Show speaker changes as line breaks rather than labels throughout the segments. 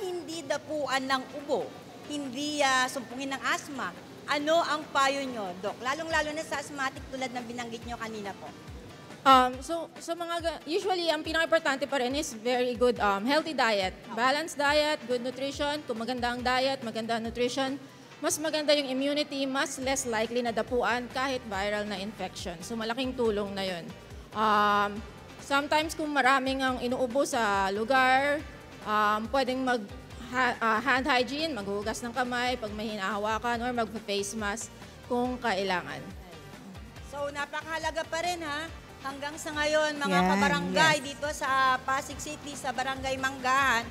hindi dapuan ng ubo, hindi sumpungin ng asthma, ano ang payo nyo, Doc? Lalong-lalo na sa asthmatic tulad ng binanggit nyo kanina po.
Usually, ang pinaka-importante pa rin is very good healthy diet. Balanced diet, good nutrition. Kung maganda ang diet, maganda ang nutrition, mas maganda yung immunity, mas less likely na dapuan kahit viral na infection. So, malaking tulong na yun. Sometimes, kung maraming ang inuubo sa lugar, pwedeng hand hygiene, maghugas ng kamay pag may hinahawakan or mag-face mask kung kailangan.
So, napakahalaga pa rin hanggang sa ngayon, mga kabarangay dito sa Pasig City, sa Barangay Manggahan,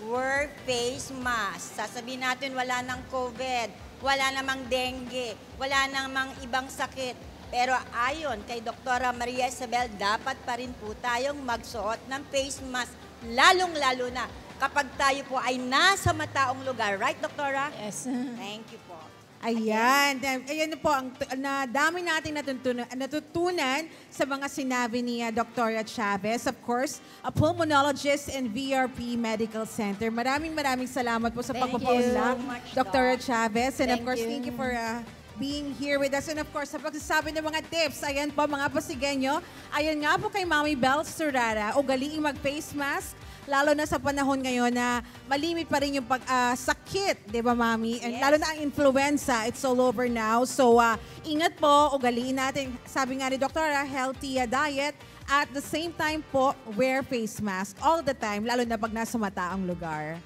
wear face mask. Sasabihin natin wala nang COVID, wala namang dengue, wala namang ibang sakit. Pero ayon kay Dr. Maria Isabel, dapat pa rin po tayong magsuot ng face mask, lalong-lalo na kapag tayo po ay nasa mataong lugar. Right, Doktora?
Yes.
Thank you po.
Ayan. Ayan po ang dami nating natutunan sa mga sinabi ni Dr. Chavez. Of course, a pulmonologist in VRP Medical Center. Maraming salamat po sa pagpapaunlak, Dr. Chavez. And of course, thank you for being here with us. And of course, sa pagsasabi ng mga tips, ayan po mga Pasigenyo, ayan nga po kay Mami Bel Surara, ugaliing mag-face mask, lalo na sa panahon ngayon na malimit pa rin yung sakit, di ba, Mami? And lalo na ang influenza, it's all over now. So, ingat po, ugaliin natin. Sabi nga ni Doktora, healthy diet. At the same time po, wear face mask all the time, lalo na pag nasa mataang lugar.